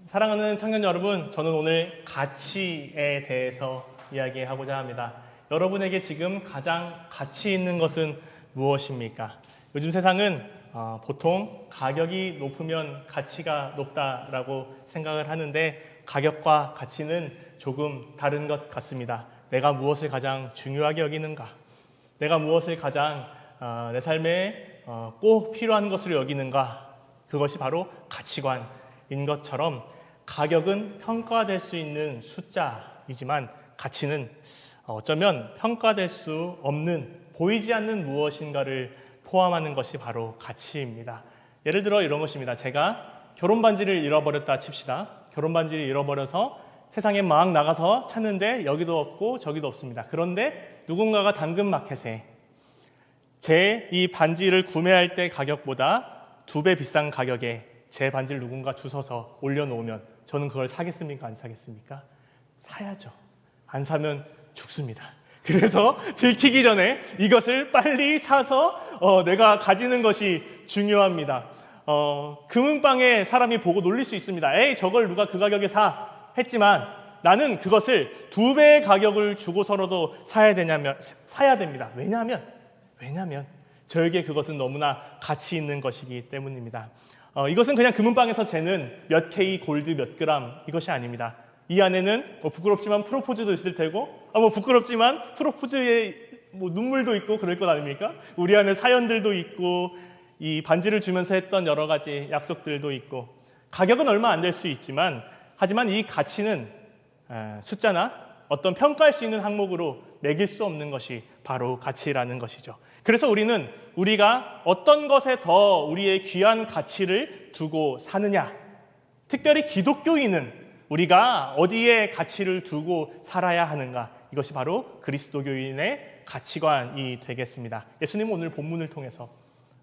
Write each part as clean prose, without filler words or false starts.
사랑하는 청년 여러분, 저는 오늘 가치에 대해서 이야기하고자 합니다. 여러분에게 지금 가장 가치 있는 것은 무엇입니까? 요즘 세상은 보통 가격이 높으면 가치가 높다라고 생각을 하는데 가격과 가치는 조금 다른 것 같습니다. 내가 무엇을 가장 중요하게 여기는가? 내가 무엇을 가장 내 삶에 꼭 필요한 것으로 여기는가? 그것이 바로 가치관인 것처럼 가격은 평가될 수 있는 숫자이지만 가치는 어쩌면 평가될 수 없는 보이지 않는 무엇인가를 포함하는 것이 바로 가치입니다. 예를 들어 이런 것입니다. 제가 결혼 반지를 잃어버렸다 칩시다. 결혼 반지를 잃어버려서 세상에 막 나가서 찾는데 여기도 없고 저기도 없습니다. 그런데 누군가가 당근마켓에 제 이 반지를 구매할 때 가격보다 2배 비싼 가격에 제 반지를 누군가 주워서 올려놓으면 저는 그걸 사겠습니까? 안 사겠습니까? 사야죠. 안 사면 죽습니다. 그래서 들키기 전에 이것을 빨리 사서 내가 가지는 것이 중요합니다. 금은방에 사람이 보고 놀릴 수 있습니다. 에이, 저걸 누가 그 가격에 사? 했지만 나는 그것을 2배의 가격을 주고서라도 사야 됩니다. 왜냐하면 저에게 그것은 너무나 가치 있는 것이기 때문입니다. 이것은 그냥 금은방에서 재는 몇 K 골드 몇 그램 이것이 아닙니다. 이 안에는 부끄럽지만 프로포즈도 있을 테고 부끄럽지만 프로포즈에 눈물도 있고 그럴 것 아닙니까? 우리 안에 사연들도 있고 이 반지를 주면서 했던 여러 가지 약속들도 있고 가격은 얼마 안 될 수 있지만 하지만 이 가치는 숫자나 어떤 평가할 수 있는 항목으로 매길 수 없는 것이 바로 가치라는 것이죠. 그래서 우리가 어떤 것에 더 우리의 귀한 가치를 두고 사느냐, 특별히 기독교인은 우리가 어디에 가치를 두고 살아야 하는가, 이것이 바로 그리스도교인의 가치관이 되겠습니다. 예수님은 오늘 본문을 통해서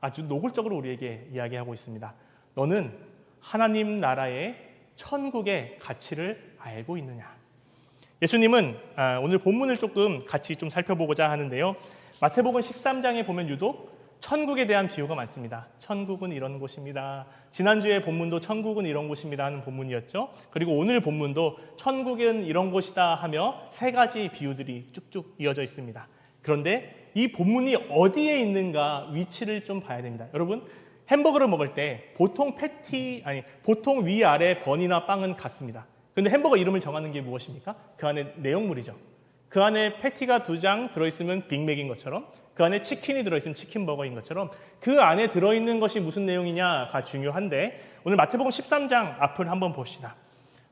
아주 노골적으로 우리에게 이야기하고 있습니다. 너는 하나님 나라의 천국의 가치를 알고 있느냐? 예수님은 오늘 본문을 조금 같이 좀 살펴보고자 하는데요. 마태복음 13장에 보면 유독 천국에 대한 비유가 많습니다. 천국은 이런 곳입니다. 지난주에 본문도 천국은 이런 곳입니다 하는 본문이었죠. 그리고 오늘 본문도 천국은 이런 곳이다 하며 3가지 비유들이 쭉쭉 이어져 있습니다. 그런데 이 본문이 어디에 있는가 위치를 좀 봐야 됩니다. 여러분, 햄버거를 먹을 때 보통 보통 위아래 번이나 빵은 같습니다. 그런데 햄버거 이름을 정하는 게 무엇입니까? 그 안에 내용물이죠. 그 안에 패티가 2장 들어있으면 빅맥인 것처럼, 그 안에 치킨이 들어있으면 치킨버거인 것처럼 그 안에 들어있는 것이 무슨 내용이냐가 중요한데, 오늘 마태복음 13장 앞을 한번 봅시다.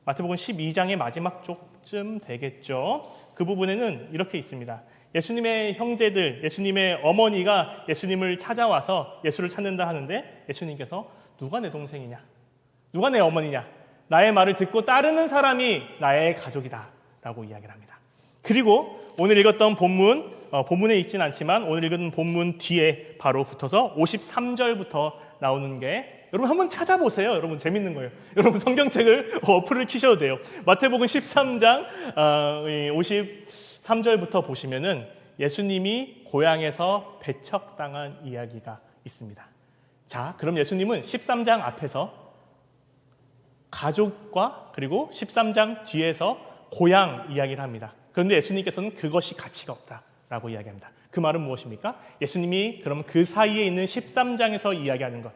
마태복음 12장의 마지막 쪽쯤 되겠죠. 그 부분에는 이렇게 있습니다. 예수님의 형제들, 예수님의 어머니가 예수님을 찾아와서 예수를 찾는다 하는데 예수님께서 누가 내 동생이냐? 누가 내 어머니냐? 나의 말을 듣고 따르는 사람이 나의 가족이다 라고 이야기를 합니다. 그리고 오늘 읽었던 본문에 있진 않지만 오늘 읽은 본문 뒤에 바로 붙어서 53절부터 나오는 게, 여러분 한번 찾아보세요. 여러분 재밌는 거예요. 여러분 성경책을 어플을 키셔도 돼요. 마태복음 13장 53절부터 보시면은 예수님이 고향에서 배척당한 이야기가 있습니다. 자, 그럼 예수님은 13장 앞에서 가족과 그리고 13장 뒤에서 고향 이야기를 합니다. 그런데 예수님께서는 그것이 가치가 없다라고 이야기합니다. 그 말은 무엇입니까? 예수님이 그럼 그 사이에 있는 13장에서 이야기하는 것,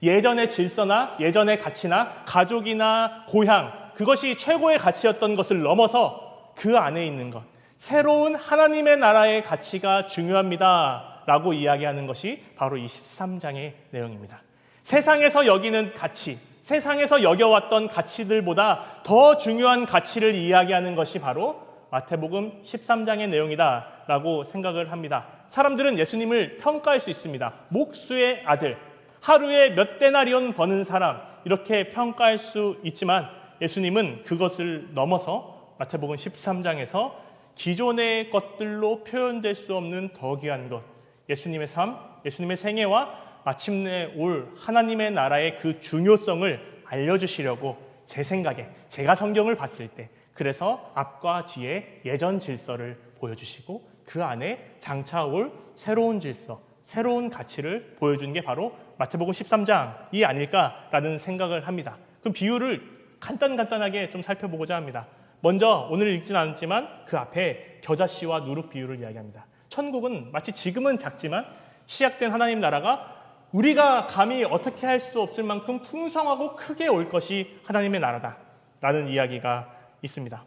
예전의 질서나 예전의 가치나 가족이나 고향, 그것이 최고의 가치였던 것을 넘어서 그 안에 있는 것, 새로운 하나님의 나라의 가치가 중요합니다 라고 이야기하는 것이 바로 이 13장의 내용입니다. 세상에서 여기는 가치, 세상에서 여겨왔던 가치들보다 더 중요한 가치를 이야기하는 것이 바로 마태복음 13장의 내용이다 라고 생각을 합니다. 사람들은 예수님을 평가할 수 있습니다. 목수의 아들, 하루에 몇 데나리온 버는 사람, 이렇게 평가할 수 있지만 예수님은 그것을 넘어서 마태복음 13장에서 기존의 것들로 표현될 수 없는 더 귀한 것, 예수님의 삶, 예수님의 생애와 마침내 올 하나님의 나라의 그 중요성을 알려주시려고 제 생각에, 제가 성경을 봤을 때 그래서 앞과 뒤에 예전 질서를 보여주시고 그 안에 장차 올 새로운 질서, 새로운 가치를 보여주는 게 바로 마태복음 13장이 아닐까라는 생각을 합니다. 그 비유를 간단하게 좀 살펴보고자 합니다. 먼저 오늘 읽지는 않았지만 그 앞에 겨자씨와 누룩 비유를 이야기합니다. 천국은 마치 지금은 작지만 시약된 하나님 나라가 우리가 감히 어떻게 할 수 없을 만큼 풍성하고 크게 올 것이 하나님의 나라다라는 이야기가 있습니다.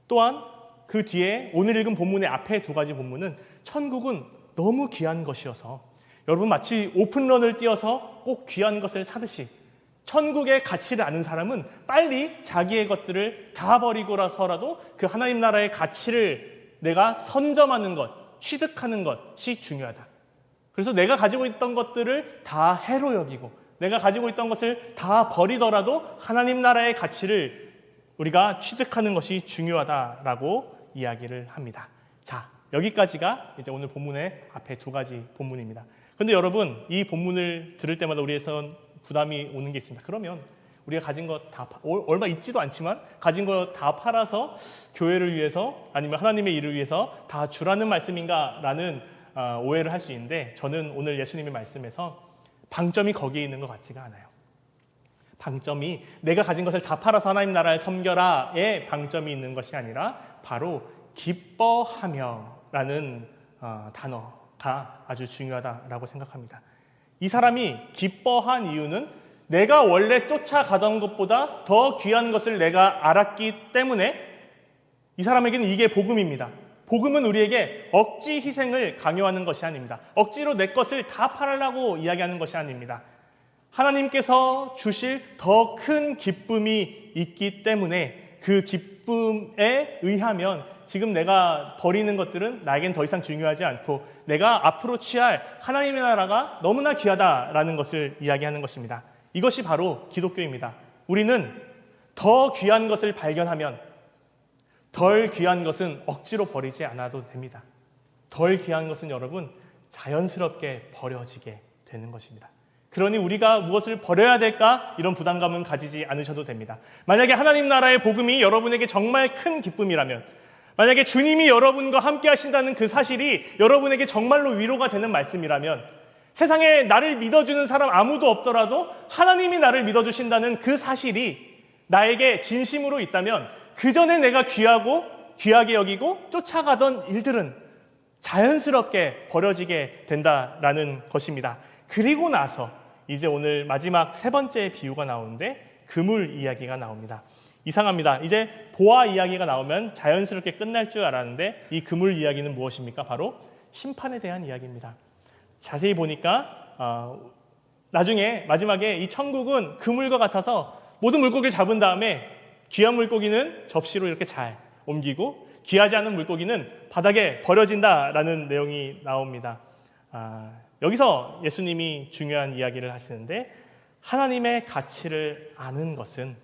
또한 그 뒤에 오늘 읽은 본문의 앞에 두 가지 본문은 천국은 너무 귀한 것이어서 여러분 마치 오픈런을 뛰어서 꼭 귀한 것을 사듯이 천국의 가치를 아는 사람은 빨리 자기의 것들을 다 버리고라서라도 그 하나님 나라의 가치를 내가 선점하는 것, 취득하는 것이 중요하다. 그래서 내가 가지고 있던 것들을 다 해로 여기고 내가 가지고 있던 것을 다 버리더라도 하나님 나라의 가치를 우리가 취득하는 것이 중요하다라고 이야기를 합니다. 자, 여기까지가 이제 오늘 본문의 앞에 두 가지 본문입니다. 그런데 여러분, 이 본문을 들을 때마다 우리에선 부담이 오는 게 있습니다. 그러면 우리가 가진 것 다 얼마 있지도 않지만 가진 거 다 팔아서 교회를 위해서 아니면 하나님의 일을 위해서 다 주라는 말씀인가라는 오해를 할 수 있는데 저는 오늘 예수님의 말씀에서 방점이 거기에 있는 것 같지가 않아요. 방점이 내가 가진 것을 다 팔아서 하나님 나라를 섬겨라의 방점이 있는 것이 아니라 바로 기뻐하며라는 단어가 아주 중요하다라고 생각합니다. 이 사람이 기뻐한 이유는 내가 원래 쫓아가던 것보다 더 귀한 것을 내가 알았기 때문에 이 사람에게는 이게 복음입니다. 복음은 우리에게 억지 희생을 강요하는 것이 아닙니다. 억지로 내 것을 다 팔으려고 이야기하는 것이 아닙니다. 하나님께서 주실 더 큰 기쁨이 있기 때문에 그 기쁨에 의하면 지금 내가 버리는 것들은 나에겐 더 이상 중요하지 않고 내가 앞으로 취할 하나님의 나라가 너무나 귀하다라는 것을 이야기하는 것입니다. 이것이 바로 기독교입니다. 우리는 더 귀한 것을 발견하면 덜 귀한 것은 억지로 버리지 않아도 됩니다. 덜 귀한 것은 여러분 자연스럽게 버려지게 되는 것입니다. 그러니 우리가 무엇을 버려야 될까? 이런 부담감은 가지지 않으셔도 됩니다. 만약에 하나님 나라의 복음이 여러분에게 정말 큰 기쁨이라면, 만약에 주님이 여러분과 함께 하신다는 그 사실이 여러분에게 정말로 위로가 되는 말씀이라면, 세상에 나를 믿어주는 사람 아무도 없더라도 하나님이 나를 믿어주신다는 그 사실이 나에게 진심으로 있다면 그 전에 내가 귀하게 여기고 쫓아가던 일들은 자연스럽게 버려지게 된다라는 것입니다. 그리고 나서 이제 오늘 마지막 세 번째 비유가 나오는데 그물 이야기가 나옵니다. 이상합니다. 이제 보아 이야기가 나오면 자연스럽게 끝날 줄 알았는데 이 그물 이야기는 무엇입니까? 바로 심판에 대한 이야기입니다. 자세히 보니까 나중에 마지막에 이 천국은 그물과 같아서 모든 물고기를 잡은 다음에 귀한 물고기는 접시로 이렇게 잘 옮기고 귀하지 않은 물고기는 바닥에 버려진다라는 내용이 나옵니다. 여기서 예수님이 중요한 이야기를 하시는데 하나님의 가치를 아는 것은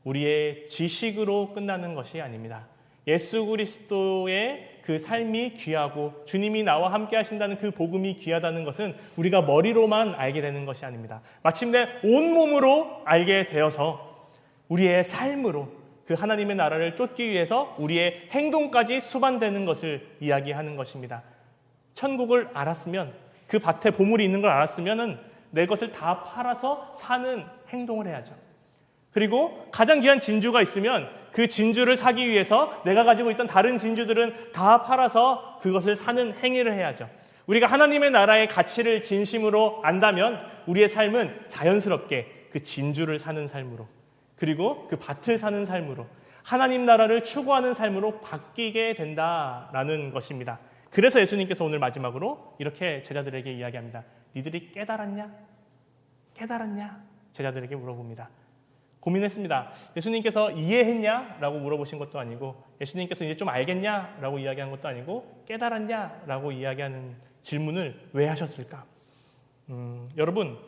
우리의 지식으로 끝나는 것이 아닙니다. 예수 그리스도의 그 삶이 귀하고 주님이 나와 함께 하신다는 그 복음이 귀하다는 것은 우리가 머리로만 알게 되는 것이 아닙니다. 마침내 온몸으로 알게 되어서 우리의 삶으로 그 하나님의 나라를 쫓기 위해서 우리의 행동까지 수반되는 것을 이야기하는 것입니다. 천국을 알았으면 그 밭에 보물이 있는 걸 알았으면 내 것을 다 팔아서 사는 행동을 해야죠. 그리고 가장 귀한 진주가 있으면 그 진주를 사기 위해서 내가 가지고 있던 다른 진주들은 다 팔아서 그것을 사는 행위를 해야죠. 우리가 하나님의 나라의 가치를 진심으로 안다면 우리의 삶은 자연스럽게 그 진주를 사는 삶으로 그리고 그 밭을 사는 삶으로 하나님 나라를 추구하는 삶으로 바뀌게 된다라는 것입니다. 그래서 예수님께서 오늘 마지막으로 이렇게 제자들에게 이야기합니다. 니들이 깨달았냐? 깨달았냐? 제자들에게 물어봅니다. 고민했습니다. 예수님께서 이해했냐? 라고 물어보신 것도 아니고 예수님께서 이제 좀 알겠냐? 라고 이야기한 것도 아니고 깨달았냐? 라고 이야기하는 질문을 왜 하셨을까? 여러분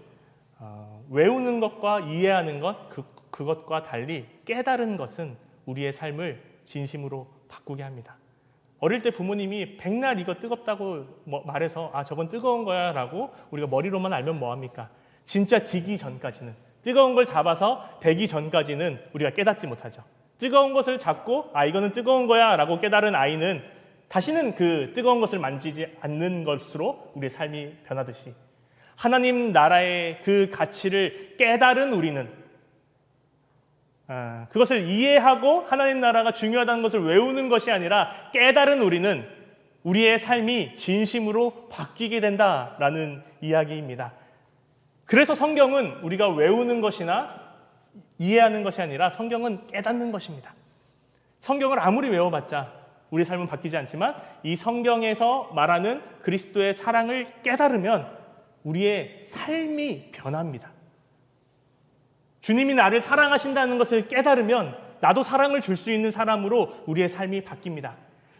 외우는 것과 이해하는 것 그것과 달리 깨달은 것은 우리의 삶을 진심으로 바꾸게 합니다. 어릴 때 부모님이 백날 이거 뜨겁다고 말해서 저건 뜨거운 거야 라고 우리가 머리로만 알면 뭐합니까? 진짜 디기 전까지는 뜨거운 걸 잡아서 대기 전까지는 우리가 깨닫지 못하죠. 뜨거운 것을 잡고 이거는 뜨거운 거야 라고 깨달은 아이는 다시는 그 뜨거운 것을 만지지 않는 것으로 우리의 삶이 변하듯이 하나님 나라의 그 가치를 깨달은 우리는 그것을 이해하고 하나님 나라가 중요하다는 것을 외우는 것이 아니라 깨달은 우리는 우리의 삶이 진심으로 바뀌게 된다라는 이야기입니다. 그래서 성경은 우리가 외우는 것이나 이해하는 것이 아니라 성경은 깨닫는 것입니다. 성경을 아무리 외워봤자 우리 삶은 바뀌지 않지만 이 성경에서 말하는 그리스도의 사랑을 깨달으면 우리의 삶이 변합니다. 주님이 나를 사랑하신다는 것을 깨달으면 나도 사랑을 줄 수 있는 사람으로 우리의 삶이 바뀝니다.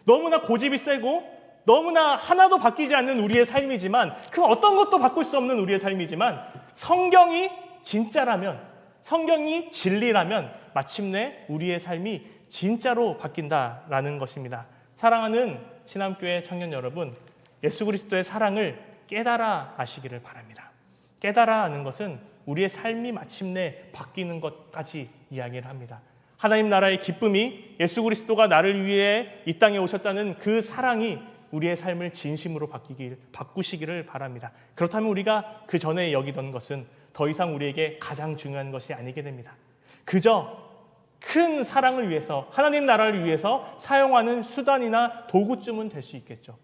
너무나 고집이 세고 너무나 하나도 바뀌지 않는 우리의 삶이지만 그 어떤 것도 바꿀 수 없는 우리의 삶이지만 성경이 진짜라면, 성경이 진리라면 마침내 우리의 삶이 진짜로 바뀐다라는 것입니다. 사랑하는 신암교회 청년 여러분, 예수 그리스도의 사랑을 깨달아 아시기를 바랍니다. 깨달아 아는 것은 우리의 삶이 마침내 바뀌는 것까지 이야기를 합니다. 하나님 나라의 기쁨이 예수 그리스도가 나를 위해 이 땅에 오셨다는 그 사랑이 우리의 삶을 진심으로 바꾸시기를 바랍니다. 그렇다면 우리가 그 전에 여기던 것은 더 이상 우리에게 가장 중요한 것이 아니게 됩니다. 그저 큰 사랑을 위해서, 하나님 나라를 위해서 사용하는 수단이나 도구쯤은 될 수 있겠죠.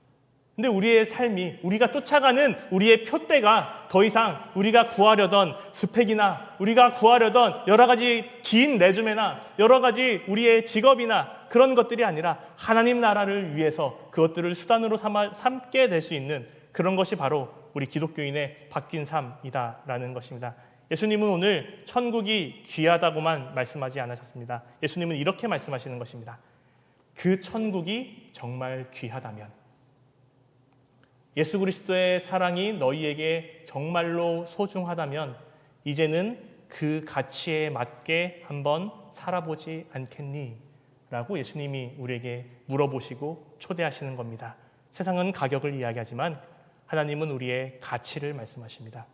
근데 우리의 삶이, 우리가 쫓아가는 우리의 표대가 더 이상 우리가 구하려던 스펙이나 우리가 구하려던 여러 가지 긴 레주메나 여러 가지 우리의 직업이나 그런 것들이 아니라 하나님 나라를 위해서 그것들을 수단으로 삼게 될 수 있는 그런 것이 바로 우리 기독교인의 바뀐 삶이다라는 것입니다. 예수님은 오늘 천국이 귀하다고만 말씀하지 않으셨습니다. 예수님은 이렇게 말씀하시는 것입니다. 그 천국이 정말 귀하다면, 예수 그리스도의 사랑이 너희에게 정말로 소중하다면 이제는 그 가치에 맞게 한번 살아보지 않겠니? 라고 예수님이 우리에게 물어보시고 초대하시는 겁니다. 세상은 가격을 이야기하지만 하나님은 우리의 가치를 말씀하십니다.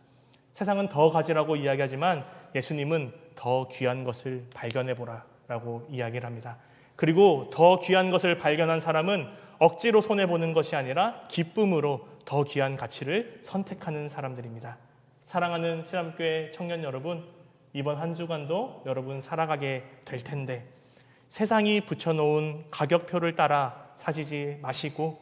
세상은 더 가지라고 이야기하지만 예수님은 더 귀한 것을 발견해보라 라고 이야기를 합니다. 그리고 더 귀한 것을 발견한 사람은 억지로 손해보는 것이 아니라 기쁨으로 더 귀한 가치를 선택하는 사람들입니다. 사랑하는 신암교회 청년 여러분, 이번 한 주간도 여러분 살아가게 될 텐데 세상이 붙여놓은 가격표를 따라 사시지 마시고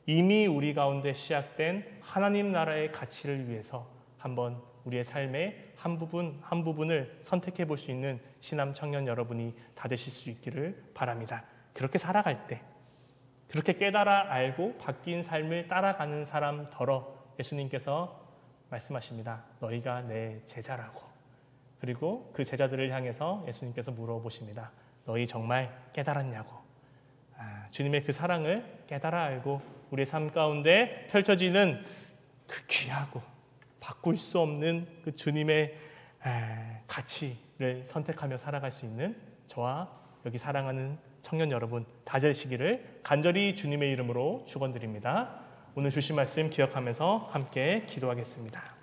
이미 우리 가운데 시작된 하나님 나라의 가치를 위해서 한번 우리의 삶의 한 부분을 선택해 볼 수 있는 신암 청년 여러분이 다 되실 수 있기를 바랍니다. 그렇게 살아갈 때, 그렇게 깨달아 알고 바뀐 삶을 따라가는 사람더러 예수님께서 말씀하십니다. 너희가 내 제자라고. 그리고 그 제자들을 향해서 예수님께서 물어보십니다. 너희 정말 깨달았냐고. 주님의 그 사랑을 깨달아 알고 우리의 삶 가운데 펼쳐지는 그 귀하고 바꿀 수 없는 그 주님의 가치를 선택하며 살아갈 수 있는 저와 여기 사랑하는 청년 여러분 다 되시기를 간절히 주님의 이름으로 축원드립니다. 오늘 주신 말씀 기억하면서 함께 기도하겠습니다.